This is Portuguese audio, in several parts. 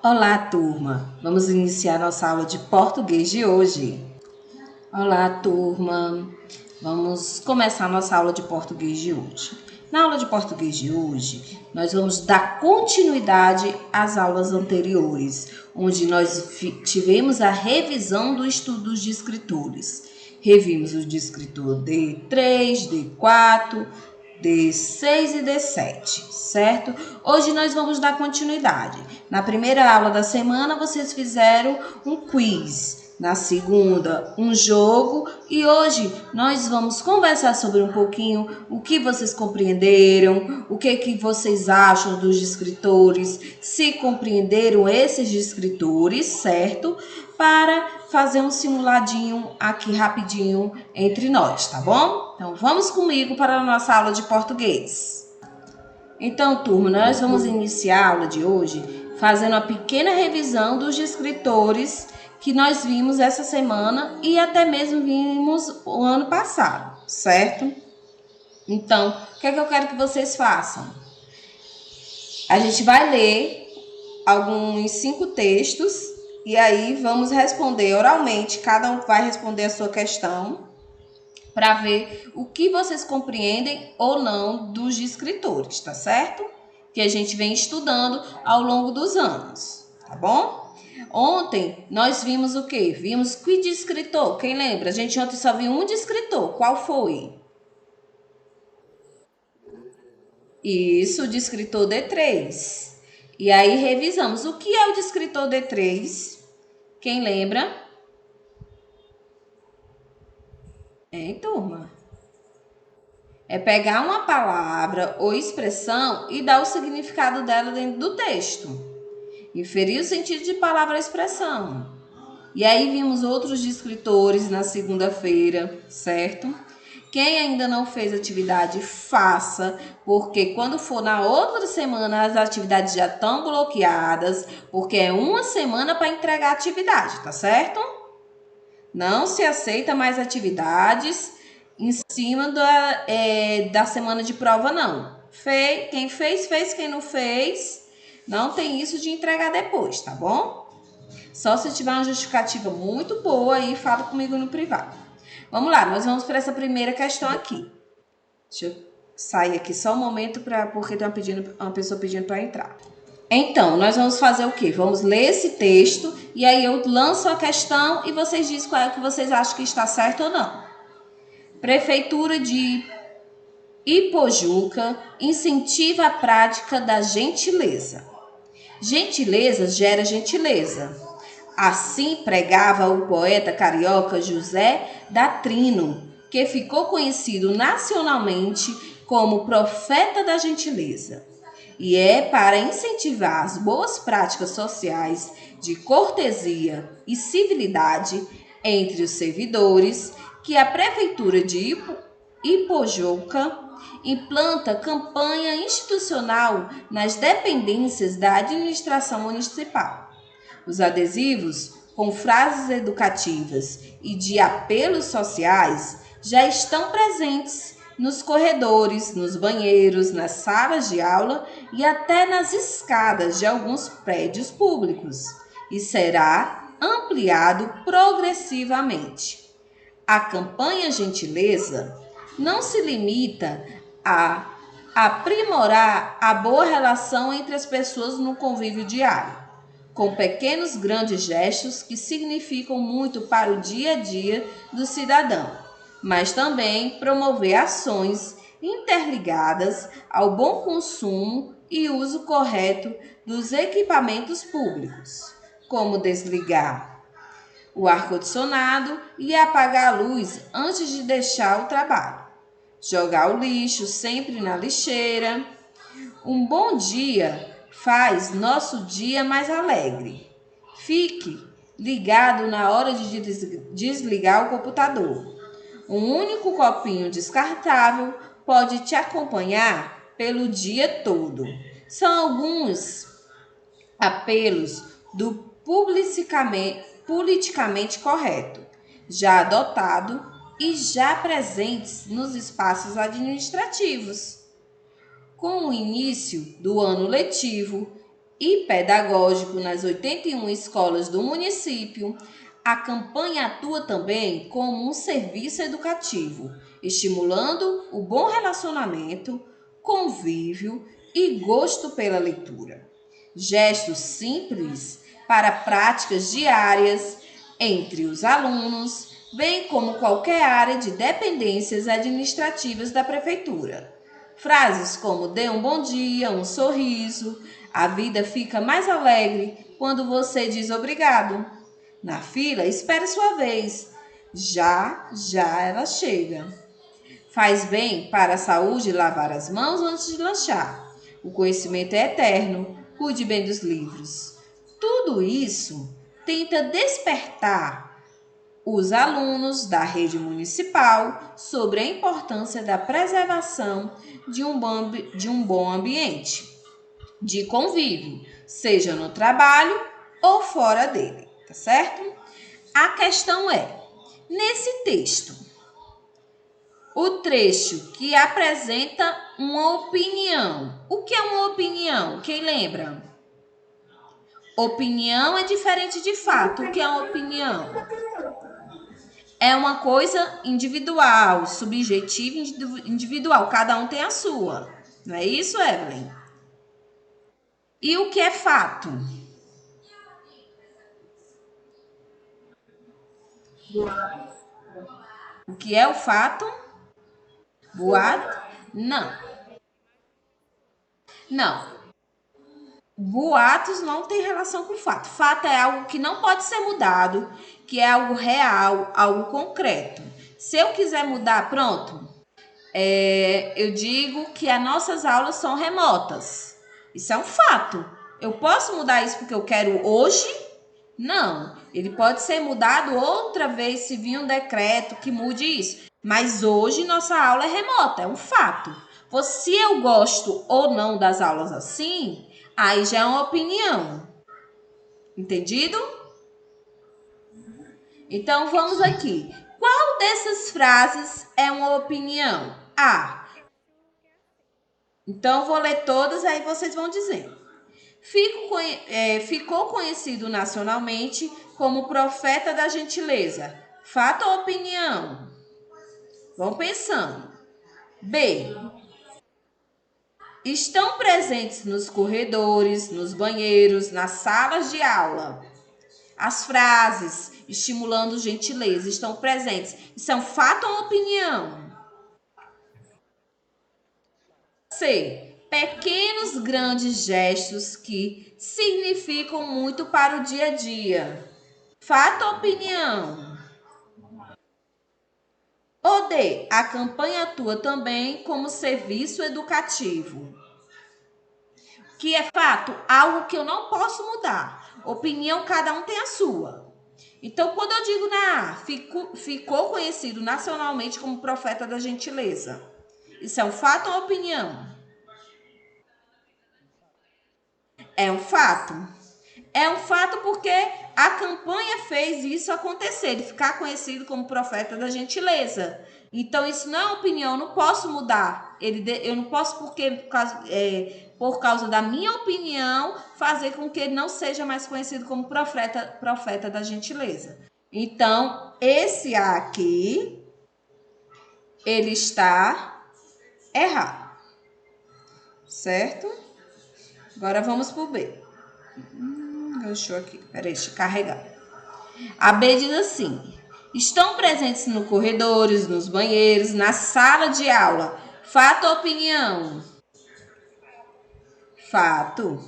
Olá, turma! Vamos iniciar nossa aula de português de hoje. Olá, turma! Vamos começar nossa aula de português de hoje. Na aula de português de hoje, nós vamos dar continuidade às aulas anteriores, onde nós tivemos a revisão do estudo dos descritores. Revimos o descritor D3, D4, D6 e D7, certo? Hoje nós vamos dar continuidade. Na primeira aula da semana, vocês fizeram um quiz. Na segunda, um jogo. E hoje nós vamos conversar sobre um pouquinho o que vocês compreenderam, o que vocês acham dos descritores, se compreenderam esses descritores, certo? Para fazer um simuladinho aqui rapidinho entre nós, tá bom? Então, vamos comigo para a nossa aula de português. Então, turma, nós vamos iniciar a aula de hoje fazendo uma pequena revisão dos descritores que nós vimos essa semana e até mesmo vimos o ano passado, certo? Então, o que é que eu quero que vocês façam? A gente vai ler alguns 5 textos e aí vamos responder oralmente, cada um vai responder a sua questão para ver o que vocês compreendem ou não dos descritores, tá certo? Que a gente vem estudando ao longo dos anos, tá bom? Ontem nós vimos o quê? Vimos que descritor? Quem lembra? A gente ontem só viu um descritor. Qual foi? Isso, o descritor D3. E aí revisamos. O que é o descritor D3? Quem lembra? Turma? É pegar uma palavra ou expressão e dar o significado dela dentro do texto. Inferir o sentido de palavra ou expressão. E aí vimos outros descritores na segunda-feira, certo? Quem ainda não fez atividade, faça, porque quando for na outra semana as atividades já estão bloqueadas, porque é uma semana para entregar a atividade, tá certo? Não se aceita mais atividades em cima da semana de prova, não. Quem fez, fez. Quem não fez, não tem isso de entregar depois, tá bom? Só se tiver uma justificativa muito boa aí, fala comigo no privado. Vamos lá, nós vamos para essa primeira questão aqui. Deixa eu sair aqui só um momento, porque tem uma pessoa pedindo para entrar. Então, nós vamos fazer o quê? Vamos ler esse texto e aí eu lanço a questão e vocês dizem qual é que vocês acham que está certo ou não. Prefeitura de Ipojuca incentiva a prática da gentileza. Gentileza gera gentileza. Assim pregava o poeta carioca José da Trino, que ficou conhecido nacionalmente como profeta da gentileza. E é para incentivar as boas práticas sociais de cortesia e civilidade entre os servidores que a Prefeitura de Ipojuca implanta campanha institucional nas dependências da administração municipal. Os adesivos, com frases educativas e de apelos sociais, já estão presentes nos corredores, nos banheiros, nas salas de aula e até nas escadas de alguns prédios públicos, e será ampliado progressivamente. A campanha Gentileza não se limita a aprimorar a boa relação entre as pessoas no convívio diário, com pequenos grandes gestos que significam muito para o dia a dia do cidadão, mas também promover ações interligadas ao bom consumo e uso correto dos equipamentos públicos, como desligar o ar-condicionado e apagar a luz antes de deixar o trabalho, jogar o lixo sempre na lixeira. Um bom dia faz nosso dia mais alegre. Fique ligado na hora de desligar o computador. Um único copinho descartável pode te acompanhar pelo dia todo. São alguns apelos do politicamente correto. já adotado e já presentes nos espaços administrativos. Com o início do ano letivo e pedagógico nas 81 escolas do município, a campanha atua também como um serviço educativo, estimulando o bom relacionamento, convívio e gosto pela leitura. Gestos simples para práticas diárias entre os alunos, bem como qualquer área de dependências administrativas da prefeitura. Frases como dê um bom dia, um sorriso, a vida fica mais alegre quando você diz obrigado. Na fila, espere sua vez. Já, já ela chega. Faz bem para a saúde lavar as mãos antes de lanchar. O conhecimento é eterno. Cuide bem dos livros. Tudo isso tenta despertar os alunos da rede municipal sobre a importância da preservação de um bom ambiente de convívio, seja no trabalho ou fora dele, tá certo? A questão é, nesse texto, o trecho que apresenta uma opinião. O que é uma opinião? Quem lembra? Opinião é diferente de fato. O que é uma opinião? É uma coisa individual, subjetiva, individual. Cada um tem a sua. Não é isso, Evelyn? E o que é fato? O que é o fato? Boato? Não. Não. Boatos não tem relação com fato. Fato é algo que não pode ser mudado, que é algo real, algo concreto. Se eu quiser mudar, pronto. Eu digo que as nossas aulas são remotas. Isso é um fato. Eu posso mudar isso porque eu quero hoje? Não. Ele pode ser mudado outra vez se vir um decreto que mude isso. Mas hoje nossa aula é remota, é um fato. Se eu gosto ou não das aulas assim, aí já é uma opinião. Entendido? Então vamos aqui. Qual dessas frases é uma opinião? A. Então vou ler todas, aí vocês vão dizendo. Ficou conhecido nacionalmente como profeta da gentileza. Fato ou opinião? Vão pensando. B. Estão presentes nos corredores, nos banheiros, nas salas de aula. As frases estimulando gentileza estão presentes. Isso é um fato ou opinião? C. Pequenos grandes gestos que significam muito para o dia a dia. Fato ou opinião? Ou D. A campanha atua também como serviço educativo. Que é fato, algo que eu não posso mudar. Opinião, cada um tem a sua. Então, quando eu digo na A, ficou conhecido nacionalmente como profeta da gentileza. Isso é um fato ou opinião? É um fato. É um fato porque a campanha fez isso acontecer, ele ficar conhecido como profeta da gentileza. Então, isso não é opinião, eu não posso mudar. Eu não posso, por causa da minha opinião, fazer com que ele não seja mais conhecido como profeta da gentileza. Então, esse A aqui, ele está errado. Certo? Agora vamos para o B. Deixa eu aqui. Peraí, deixa eu carregar. A B diz assim: estão presentes nos corredores, nos banheiros, na sala de aula. Fato ou opinião? Fato.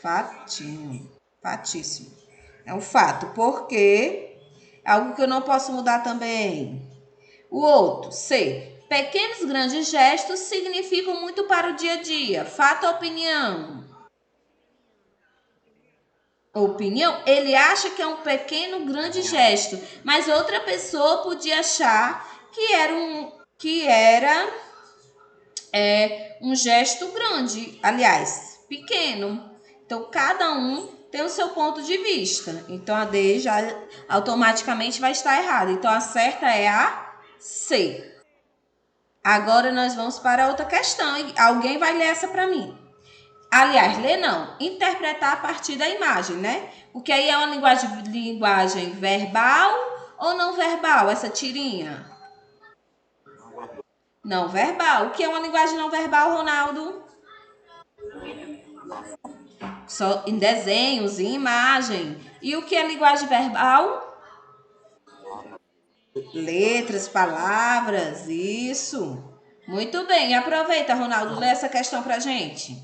Fatinho. Fatíssimo. É um fato, porque é algo que eu não posso mudar também. O outro, C. Pequenos grandes gestos significam muito para o dia a dia. Fato ou opinião? Opinião, ele acha que é um pequeno, grande gesto, mas outra pessoa podia achar que era um gesto grande, aliás, pequeno. Então, cada um tem o seu ponto de vista. Então a D já automaticamente vai estar errada. Então a certa é a C. Agora nós vamos para outra questão. Alguém vai ler essa para mim. Aliás, ler não. Interpretar a partir da imagem, né? Porque aí é uma linguagem verbal ou não verbal, essa tirinha? Não verbal. O que é uma linguagem não verbal, Ronaldo? Só em desenhos, em imagem. E o que é linguagem verbal? Letras, palavras, isso. Muito bem. Aproveita, Ronaldo, lê essa questão pra gente.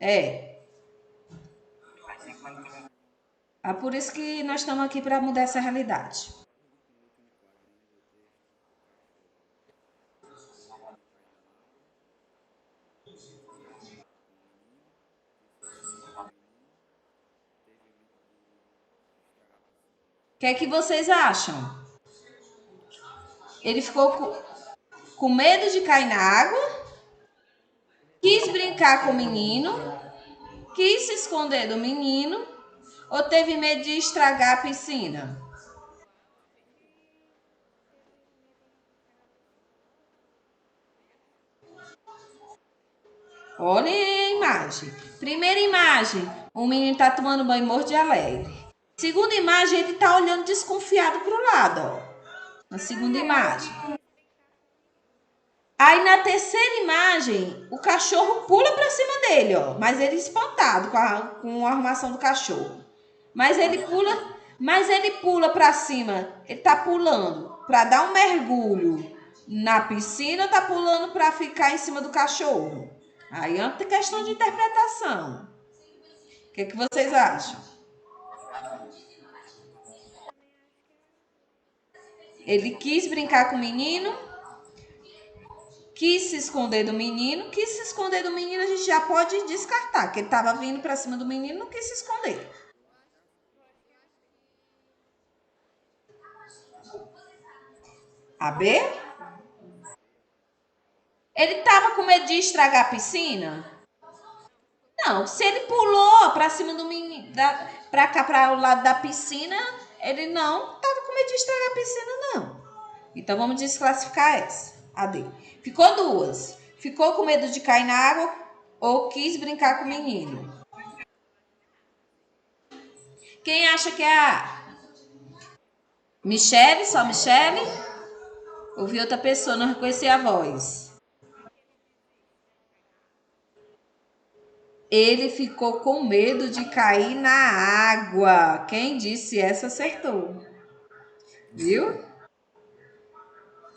É. É por isso que nós estamos aqui para mudar essa realidade. O que é que vocês acham? Ele ficou com medo de cair na água, quis brincar com o menino, quis se esconder do menino ou teve medo de estragar a piscina? Olhem a imagem. Primeira imagem, o menino está tomando banho morto de alegre. Segunda imagem, ele está olhando desconfiado para o lado, ó. Na segunda imagem. Aí na terceira imagem, o cachorro pula para cima dele, ó. Mas ele espantado com a armação do cachorro. Mas ele pula para cima. Ele tá pulando para dar um mergulho na piscina, ou tá pulando para ficar em cima do cachorro. Aí é uma questão de interpretação. O que vocês acham? Ele quis brincar com o menino, quis se esconder do menino. Quis se esconder do menino, a gente já pode descartar, que ele estava vindo para cima do menino, não quis se esconder. A B? Ele estava com medo de estragar a piscina? Não, se ele pulou para cima do menino, para cá, para o lado da piscina, ele não estava com medo de estragar a piscina, não. Então vamos desclassificar essa, a D. Ficou duas. Ficou com medo de cair na água ou quis brincar com o menino? Quem acha que é a Michele? Só Michele? Ouvi outra pessoa, não reconheci a voz. Ele ficou com medo de cair na água. Quem disse essa acertou. Viu?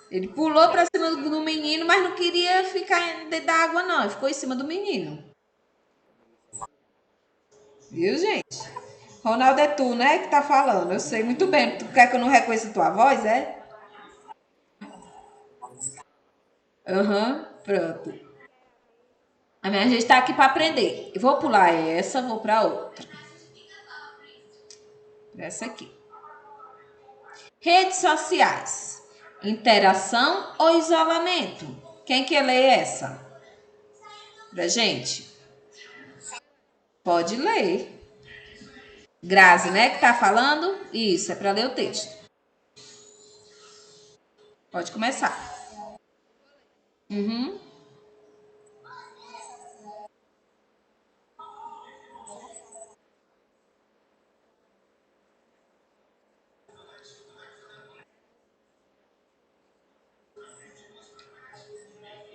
Ele pulou para cima do menino, mas não queria ficar dentro da água, não. Ele ficou em cima do menino. Viu, gente? Ronaldo, é tu, né, que tá falando. Eu sei muito bem. Tu quer que eu não reconheça tua voz, é? Aham, pronto. A minha gente tá aqui para aprender. Eu vou pular essa, vou para outra. Essa aqui. Redes sociais. Interação ou isolamento? Quem quer ler essa? Pra gente? Pode ler. Grazi, né, que tá falando? Isso, é para ler o texto. Pode começar. Uhum.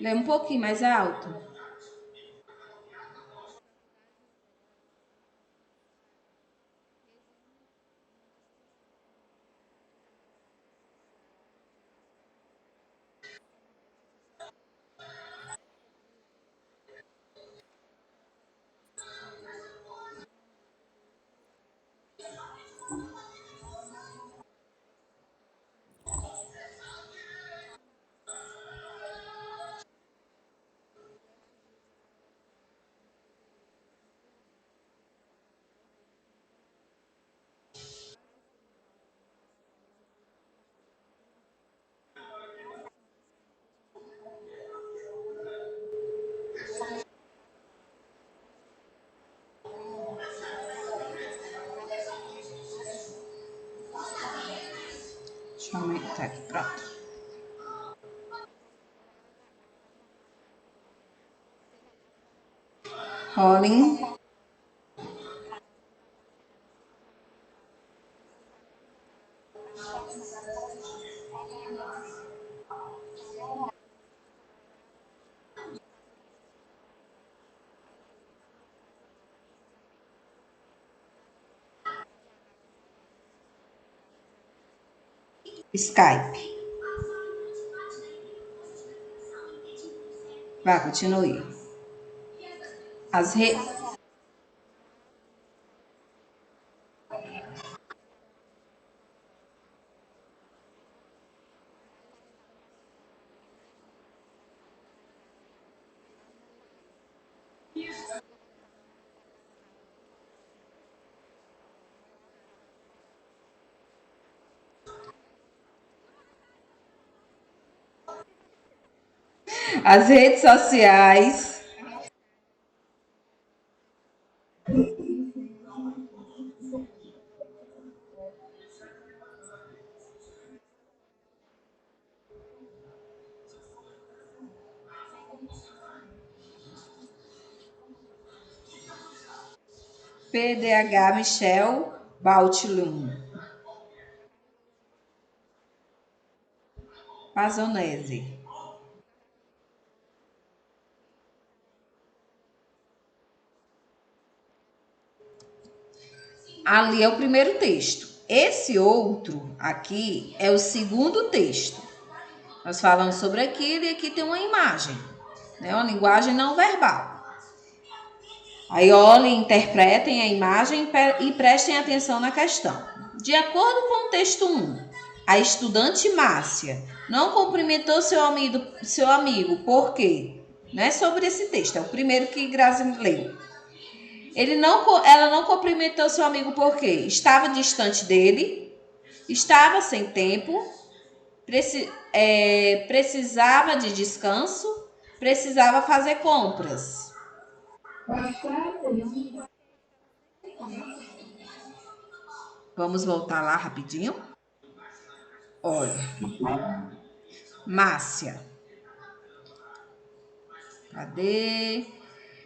Lê um pouquinho mais alto. Deixa eu aumentar aqui, pronto. Rolling. Skype. Vai, continue. As, re... as redes sociais. PDH Michel Baltilum. Pazonese. Ali é o primeiro texto. Esse outro aqui é o segundo texto. Nós falamos sobre aquilo e aqui tem uma imagem, né? Uma linguagem não verbal. Aí olhem, interpretem a imagem e prestem atenção na questão. De acordo com o texto 1, a estudante Márcia não cumprimentou seu amigo por quê? Não é sobre esse texto, é o primeiro que Grazi leu. Ela não cumprimentou seu amigo por quê? Estava distante dele, estava sem tempo, precisava de descanso, precisava fazer compras. Vamos voltar lá rapidinho? Olha, Márcia. Cadê?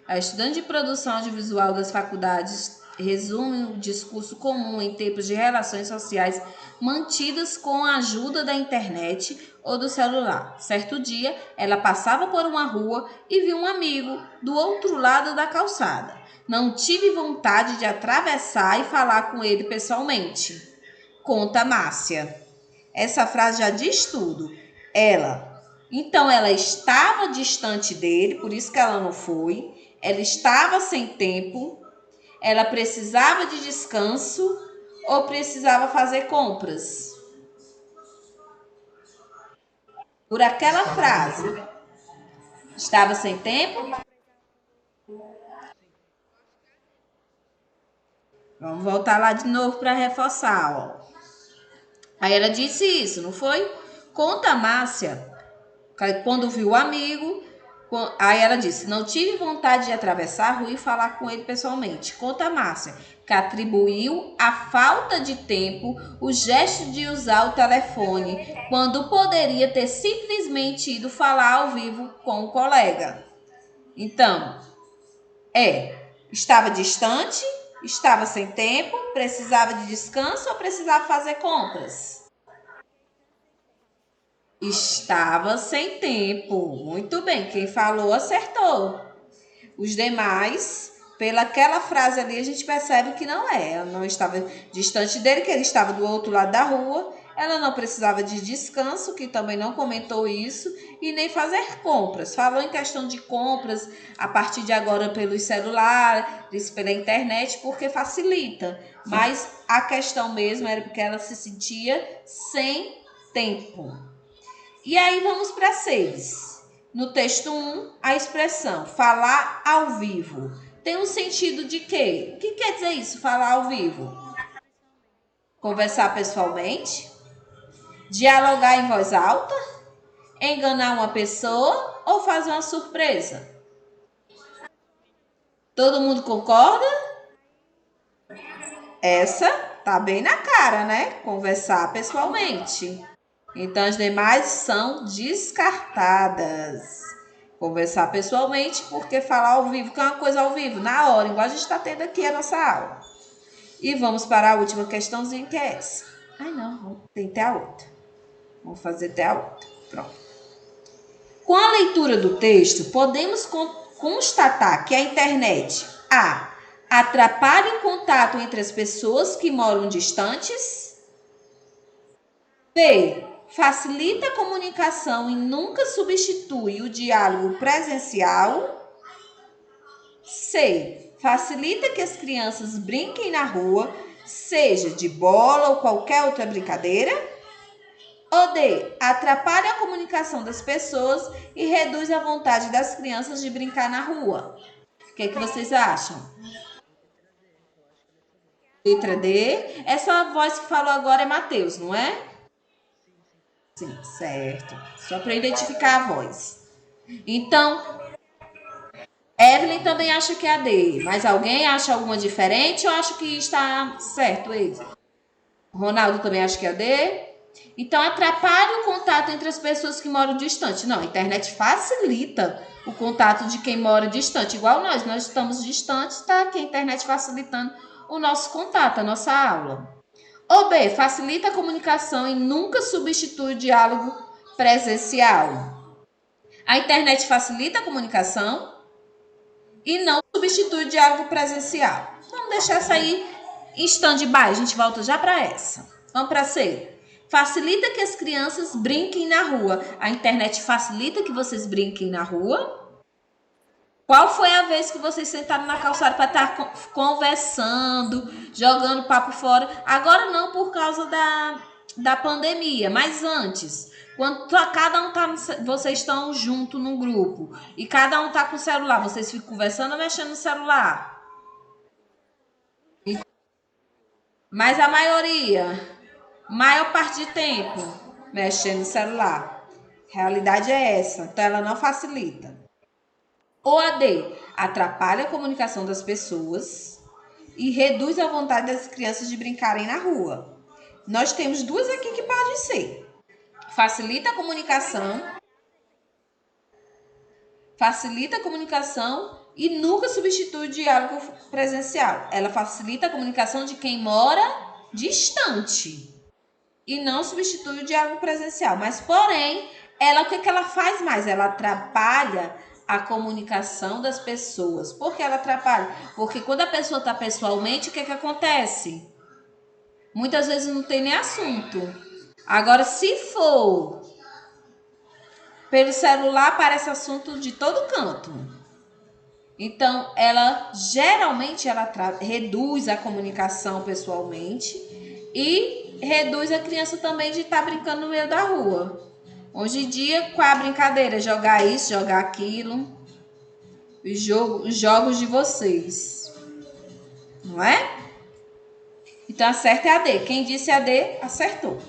A estudante de produção audiovisual das faculdades resume o discurso comum em tempos de relações sociais mantidas com a ajuda da internet ou do celular. Certo dia, ela passava por uma rua e viu um amigo do outro lado da calçada. Não tive vontade de atravessar e falar com ele pessoalmente. Conta Márcia. Essa frase já diz tudo. Então ela estava distante dele, por isso que ela não foi. Ela estava sem tempo, ela precisava de descanso ou precisava fazer compras. Por aquela frase, estava sem tempo. Vamos voltar lá de novo para reforçar, ó. Aí ela disse isso, não foi? Conta a Márcia, quando viu o amigo, aí ela disse, não tive vontade de atravessar a rua e falar com ele pessoalmente. Conta a Márcia, que atribuiu à falta de tempo o gesto de usar o telefone, quando poderia ter simplesmente ido falar ao vivo com o colega. Então, estava distante, estava sem tempo, precisava de descanso ou precisava fazer compras? Estava sem tempo. Muito bem, quem falou acertou. Os demais, pelaquela frase ali, a gente percebe que não é. Ela não estava distante dele, que ele estava do outro lado da rua. Ela não precisava de descanso, que também não comentou isso, e nem fazer compras. Falou em questão de compras a partir de agora pelos celulares, pela internet, porque facilita. Mas a questão mesmo era porque ela se sentia sem tempo. E aí vamos para 6. No texto 1, a expressão falar ao vivo tem um sentido de quê? O que quer dizer isso, falar ao vivo? Conversar pessoalmente, dialogar em voz alta, enganar uma pessoa ou fazer uma surpresa? Todo mundo concorda? Essa tá bem na cara, né? Conversar pessoalmente. Então, as demais são descartadas. Conversar pessoalmente, porque falar ao vivo, que é uma coisa ao vivo, na hora, igual a gente está tendo aqui a nossa aula. E vamos para a última questãozinha, que é essa. Ai, não, tem até a outra. Vamos fazer até a outra. Pronto. Com a leitura do texto, podemos constatar que a internet atrapalha o contato entre as pessoas que moram distantes. B. Facilita a comunicação e nunca substitui o diálogo presencial. C. Facilita que as crianças brinquem na rua, seja de bola ou qualquer outra brincadeira. Ou D. Atrapalha a comunicação das pessoas e reduz a vontade das crianças de brincar na rua. O que vocês acham? Letra D. Essa voz que falou agora é Matheus, não é? Sim, certo. Só para identificar a voz. Então, Evelyn também acha que é a D. Mas alguém acha alguma diferente ou acha que está certo, Evelyn? Ronaldo também acha que é a D. Então, atrapalha o contato entre as pessoas que moram distante. Não, a internet facilita o contato de quem mora distante. Igual nós estamos distantes, tá aqui a internet facilitando o nosso contato, a nossa aula. Ou B, facilita a comunicação e nunca substitui o diálogo presencial. A internet facilita a comunicação e não substitui o diálogo presencial. Vamos deixar essa aí em stand-by, a gente volta já para essa. Vamos para C. Facilita que as crianças brinquem na rua. A internet facilita que vocês brinquem na rua? Qual foi a vez que vocês sentaram na calçada para estar conversando, jogando papo fora? Agora não por causa da pandemia, mas antes. Quando cada um tá, vocês estão junto num grupo e cada um tá com o celular, vocês ficam conversando ou mexendo no celular? Mas a maior parte de tempo, mexendo no celular. Realidade é essa, então ela não facilita. Ou a D, atrapalha a comunicação das pessoas e reduz a vontade das crianças de brincarem na rua. Nós temos duas aqui que podem ser. Facilita a comunicação e nunca substitui o diálogo presencial. Ela facilita a comunicação de quem mora distante e não substitui o diálogo presencial. Mas, porém, o que ela faz mais? Ela atrapalha a comunicação das pessoas. Por que ela atrapalha? Porque quando a pessoa está pessoalmente, o que acontece? Muitas vezes não tem nem assunto. Agora, se for pelo celular, aparece assunto de todo canto. Então, geralmente reduz a comunicação pessoalmente e reduz a criança também de estar brincando no meio da rua. Hoje em dia, qual é a brincadeira? Jogar isso, jogar aquilo. Os jogos de vocês. Não é? Então, a certa é a D. Quem disse a D, acertou.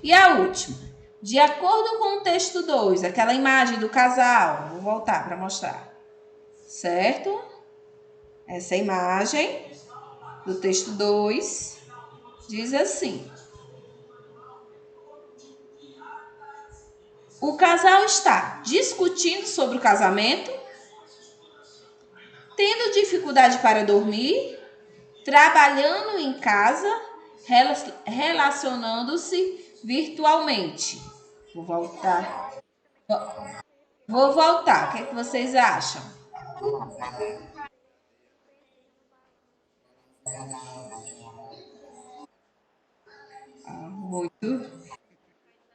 E a última. De acordo com o texto 2, aquela imagem do casal. Vou voltar para mostrar. Certo? Essa imagem do texto 2 diz assim. O casal está discutindo sobre o casamento, tendo dificuldade para dormir, trabalhando em casa, relacionando-se virtualmente. Vou voltar. O que é que vocês acham? Muito.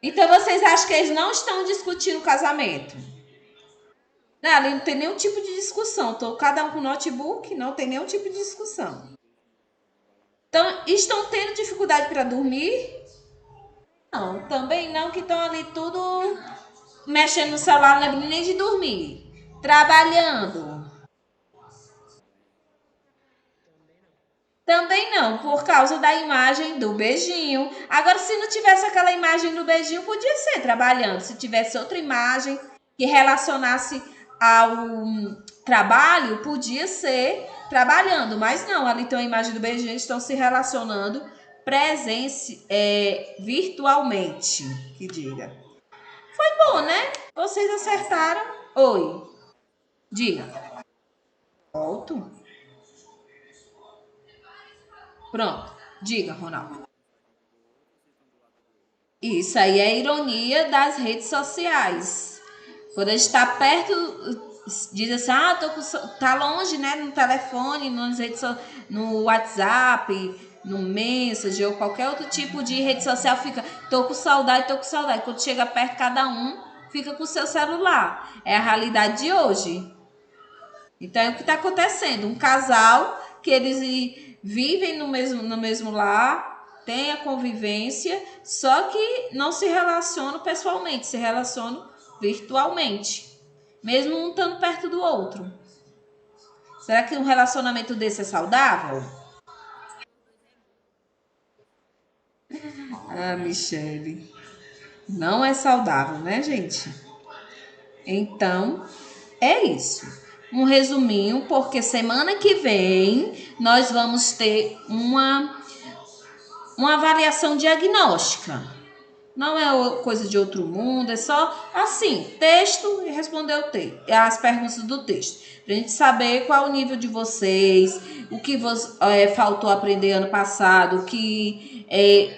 Então, vocês acham que eles não estão discutindo o casamento? Não, ali não tem nenhum tipo de discussão. Tô cada um com notebook, não tem nenhum tipo de discussão. Então, estão tendo dificuldade para dormir? Não, também não, que estão ali tudo mexendo no celular, não é nem de dormir. Trabalhando. Também não, por causa da imagem do beijinho. Agora, se não tivesse aquela imagem do beijinho, podia ser trabalhando. Se tivesse outra imagem que relacionasse ao trabalho, podia ser trabalhando. Mas não, ali tem a imagem do beijinho, eles estão se relacionando virtualmente. Que diga. Foi bom, né? Vocês acertaram. Oi. Diga. Volto. Pronto. Diga, Ronaldo. Isso aí é ironia das redes sociais. Quando a gente está perto, diz assim, tá longe, né? No telefone, no WhatsApp, no Messenger ou qualquer outro tipo de rede social, fica, tô com saudade, tô com saudade. Quando chega perto, cada um fica com o seu celular. É a realidade de hoje. Então é o que está acontecendo. Um casal que eles vivem no mesmo lar, tem a convivência, só que não se relacionam pessoalmente, se relacionam virtualmente, mesmo um estando perto do outro. Será que um relacionamento desse é saudável? Ah, Michele, não é saudável, né, gente? Então, é isso. Um resuminho, porque semana que vem nós vamos ter uma avaliação diagnóstica. Não é coisa de outro mundo, é só assim, texto e responder as perguntas do texto. Pra gente saber qual o nível de vocês, o que faltou aprender ano passado, o que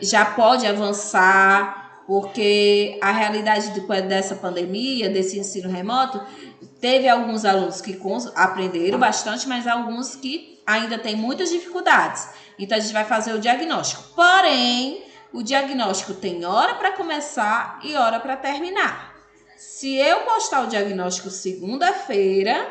já pode avançar, porque a realidade dessa pandemia, desse ensino remoto, teve alguns alunos que aprenderam bastante, mas alguns que ainda têm muitas dificuldades. Então, a gente vai fazer o diagnóstico. Porém, o diagnóstico tem hora para começar e hora para terminar. Se eu postar o diagnóstico segunda-feira,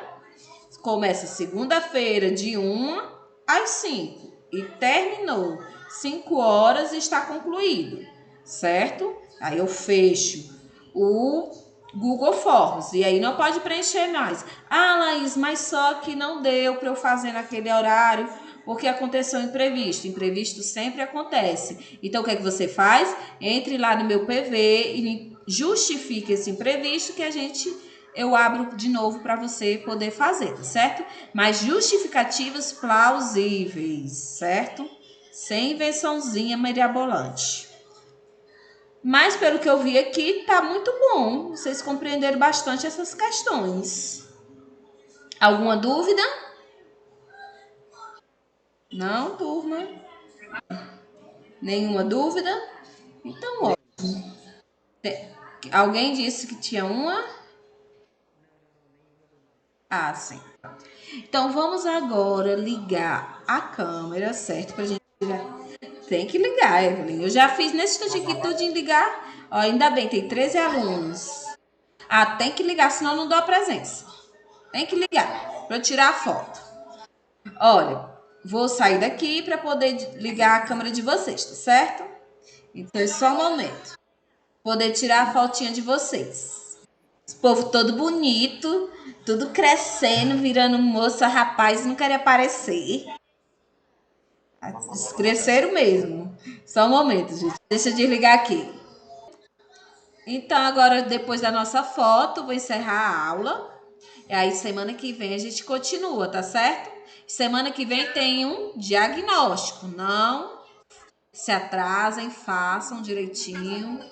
começa segunda-feira de 1 às 5 e terminou 5 horas e está concluído, certo? Aí eu fecho o Google Forms e aí não pode preencher mais. Ah, Laís, mas só que não deu para eu fazer naquele horário porque aconteceu imprevisto. Imprevisto sempre acontece. Então, o que é que você faz? Entre lá no meu PV e justifique esse imprevisto que eu abro de novo para você poder fazer, tá certo? Mas justificativas plausíveis, certo? Sem invençãozinha mirabolante. Mas, pelo que eu vi aqui, tá muito bom. Vocês compreenderam bastante essas questões. Alguma dúvida? Não, turma? Nenhuma dúvida? Então, ó. Alguém disse que tinha uma? Ah, sim. Então, vamos agora ligar a câmera, certo? Pra gente ligar. Tem que ligar, Evelyn. Eu já fiz nesse instante aqui tudo em ligar. Ó, ainda bem, tem 13 alunos. Ah, tem que ligar, senão não dou a presença. Tem que ligar para eu tirar a foto. Olha, vou sair daqui para poder ligar a câmera de vocês, tá certo? Então, é só um momento. Poder tirar a fotinha de vocês. Esse povo todo bonito, tudo crescendo, virando moça, rapaz, não queria aparecer. Eles cresceram mesmo. Só um momento, gente. Deixa eu desligar aqui. Então, agora, depois da nossa foto, vou encerrar a aula. E aí, semana que vem a gente continua, tá certo? Semana que vem tem um diagnóstico. Não se atrasem, façam direitinho.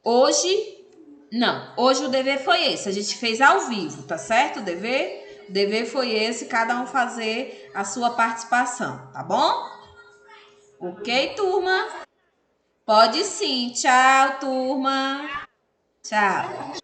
Hoje, não. Hoje o dever foi esse. A gente fez ao vivo, tá certo? O dever foi esse, cada um fazer a sua participação, tá bom? Ok, turma? Pode sim. Tchau, turma. Tchau.